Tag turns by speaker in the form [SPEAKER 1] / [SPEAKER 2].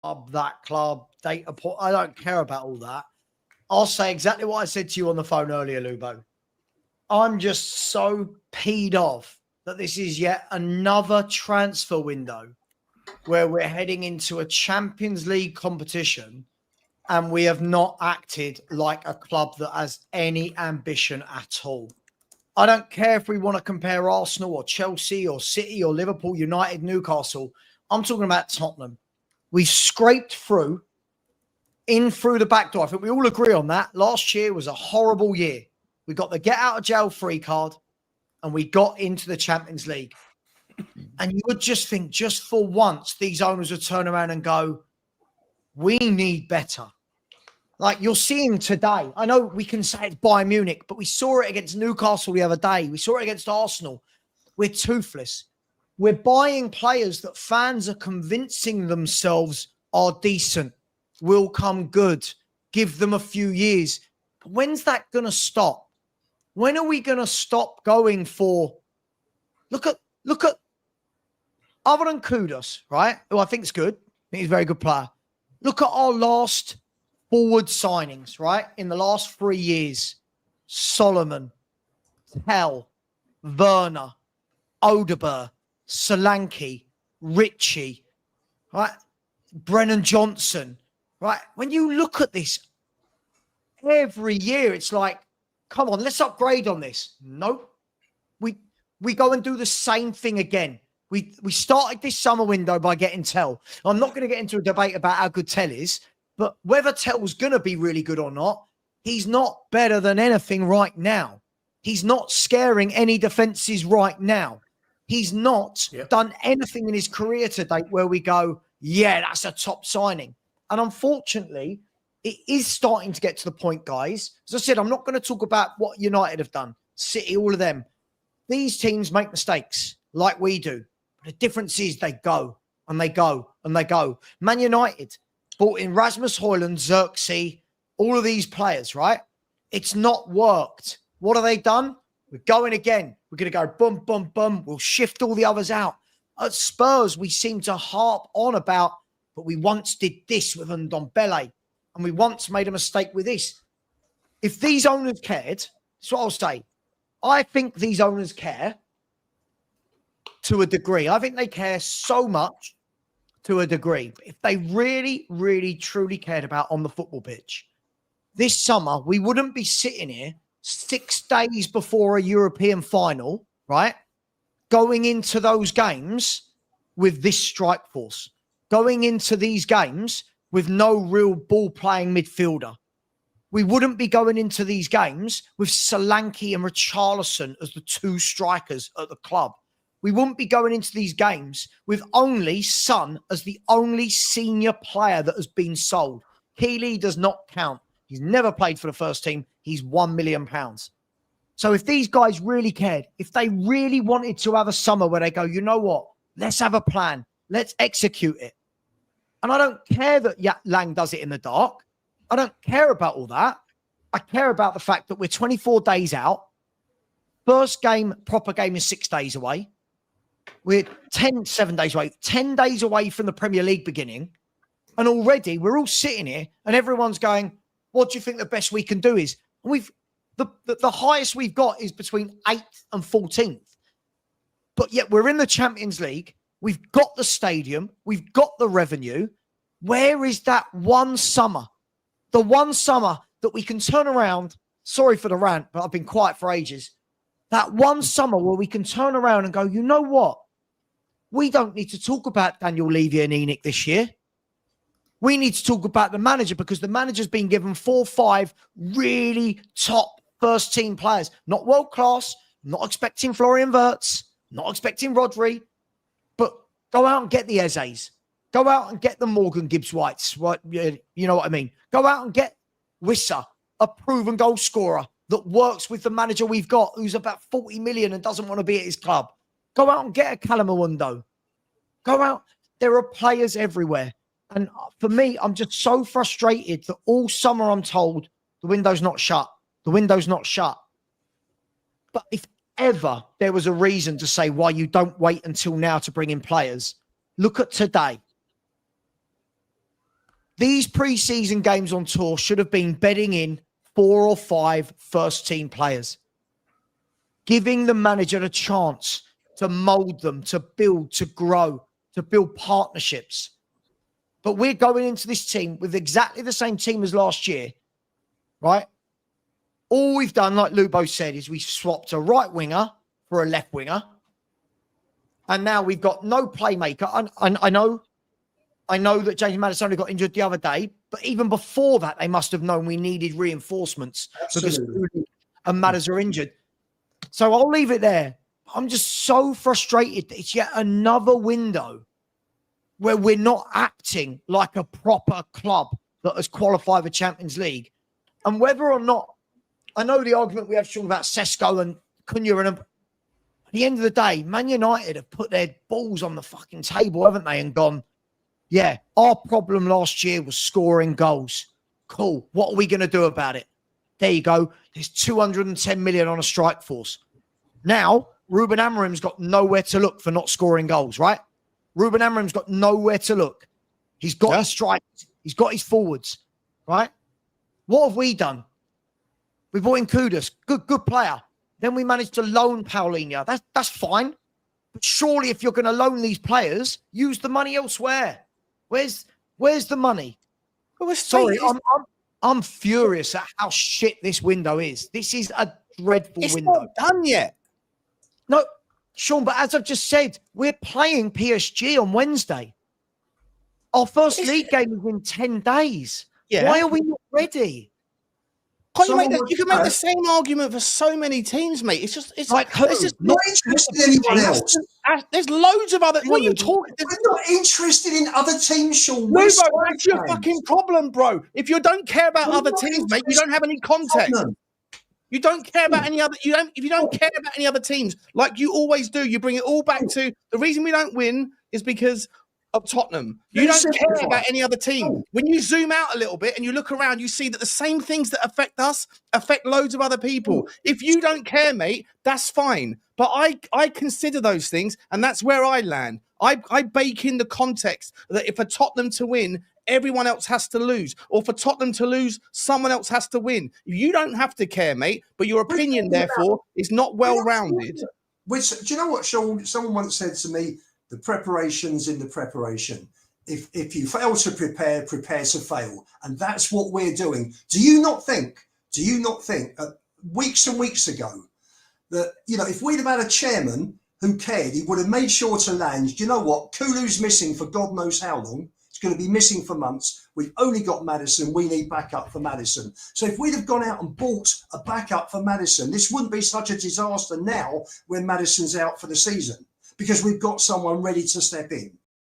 [SPEAKER 1] that club, data point. I don't care about all that. I'll say exactly what I said to you on the phone earlier, Lubo. I'm just so peed off that this is yet another transfer window where we're heading into a Champions League competition and we have not acted like a club that has any ambition at all. I don't care if we want to compare Arsenal or Chelsea or City or Liverpool, United, Newcastle. I'm talking about Tottenham. We scraped through the back door. I think we all agree on that. Last year was a horrible year. We got the get out of jail free card and we got into the Champions League. And you would just think, just for once, these owners would turn around and go, we need better. Like you're seeing today. I know we can say it's Bayern Munich, but we saw it against Newcastle the other day. We saw it against Arsenal. We're toothless. We're buying players that fans are convincing themselves are decent, will come good, give them a few years. But when's that going to stop? When are we going to stop going for, look at, other than Kudus, right? Who I think is good. I think he's a very good player. Look at our last forward signings, right? In the last 3 years, Solomon, Tell, Werner, Odegaard, Solanke, Ritchie, right? Brennan Johnson, right? When you look at this, every year it's like, come on, let's upgrade on this. Nope. We go and do the same thing again. We started this summer window by getting Tell. I'm not going to get into a debate about how good Tell is, but whether Tell's going to be really good or not, he's not better than anything right now. He's not scaring any defenses right now. He's not done anything in his career to date where we go, yeah, that's a top signing. And unfortunately, it is starting to get to the point, guys. As I said, I'm not going to talk about what United have done, City, all of them. These teams make mistakes like we do. The difference is they go and they go and they go. Man United bought in Rasmus Højlund, Xerxes, all of these players, right? It's not worked. What have they done? We're going again. We're going to go boom, boom, boom. We'll shift all the others out. At Spurs, we seem to harp on about, but we once did this with Ndombele and we once made a mistake with this. If these owners cared, that's what I'll say. I think these owners care to a degree. I think they care so much to a degree. If they really, really, truly cared about on the football pitch, this summer, we wouldn't be sitting here 6 days before a European final, right? Going into those games with this strike force, going into these games with no real ball-playing midfielder. We wouldn't be going into these games with Solanke and Richarlison as the two strikers at the club. We wouldn't be going into these games with only Son as the only senior player that has been sold. Keeley does not count. He's never played for the first team. He's £1 million. So if these guys really cared, if they really wanted to have a summer where they go, you know what? Let's have a plan. Let's execute it. And I don't care that Lang does it in the dark. I don't care about all that. I care about the fact that we're 24 days out. First game, proper game is 6 days away. We're 7 days away, 10 days away from the Premier League beginning. And already we're all sitting here and everyone's going, what do you think the best we can do is? And the highest we've got is between 8th and 14th. But yet we're in the Champions League. We've got the stadium. We've got the revenue. Where is that one summer? The one summer that we can turn around. Sorry for the rant, but I've been quiet for ages. That one summer where we can turn around and go, you know what? We don't need to talk about Daniel Levy and ENIC this year. We need to talk about the manager because the manager's been given 4 or 5 really top first team players. Not world class, not expecting Florian Wirtz, not expecting Rodri, but go out and get the Ezes. Go out and get the Morgan Gibbs-Whites. Right? You know what I mean? Go out and get Wissa, a proven goal scorer that works with the manager we've got, who's about 40 million and doesn't want to be at his club. Go out and get a Calamundo. Go out. There are players everywhere. And for me, I'm just so frustrated that all summer I'm told the window's not shut. The window's not shut. But if ever there was a reason to say why you don't wait until now to bring in players, look at today. These pre-season games on tour should have been bedding in 4 or 5 first-team players, giving the manager a chance to mold them, to build, to grow, to build partnerships. But we're going into this team with exactly the same team as last year, right? All we've done, like Lubo said, is we swapped a right winger for a left winger. And now we've got no playmaker. I know that James Maddison only got injured the other day, but even before that, they must have known we needed reinforcements. Absolutely. Because Cooley and Madders are injured. So I'll leave it there. I'm just so frustrated that it's yet another window where we're not acting like a proper club that has qualified for Champions League. And whether or not, I know the argument we have, Sean, about Sesko and Cunha, and at the end of the day, Man United have put their balls on the fucking table, haven't they, and gone, yeah, our problem last year was scoring goals. Cool. What are we going to do about it? There you go. There's 210 million on a strike force. Now, Ruben Amorim's got nowhere to look for not scoring goals, right? Ruben Amorim's got nowhere to look. He's got his strikes. He's got his forwards, right? What have we done? We brought in Kudus, good player. Then we managed to loan Paulinho. That's fine. But surely if you're going to loan these players, use the money elsewhere. Where's the money? Well, sorry, I'm furious at how shit this window is. This is a dreadful window.
[SPEAKER 2] It's not done yet.
[SPEAKER 1] No, Sean, but as I've just said, we're playing PSG on Wednesday. Our first league game is in 10 days. Yeah. Why are we not ready?
[SPEAKER 2] You can make the same argument for so many teams, mate. It's just
[SPEAKER 3] not interested in anyone else.
[SPEAKER 2] There's loads of other. What are you talking?
[SPEAKER 3] We're not interested in other teams, Sean.
[SPEAKER 2] No, bro, that's your fucking problem, bro. If you don't care about other teams, mate, you don't have any context. You don't care about any other. If you don't care about any other teams, like you always do, you bring it all back to the reason we don't win is because of Tottenham. You don't care about any other team. When you zoom out a little bit and you look around, you see that the same things that affect us affect loads of other people. If you don't care, mate, that's fine. But I consider those things, and that's where I land. I bake in the context that if for Tottenham to win, everyone else has to lose. Or for Tottenham to lose, someone else has to win. You don't have to care, mate, but your opinion, therefore, is not well-rounded.
[SPEAKER 3] Do you know what, Sean? Someone once said to me, the preparation's in the preparation. If you fail to prepare to fail. And that's what we're doing. Do you not think weeks and weeks ago that, if we'd have had a chairman who cared, he would have made sure to land, do you know what? Kulu's missing for God knows how long. It's going to be missing for months. We've only got Maddison. We need backup for Maddison. So if we'd have gone out and bought a backup for Maddison, this wouldn't be such a disaster now when Maddison's out for the season, because we've got someone ready to step in.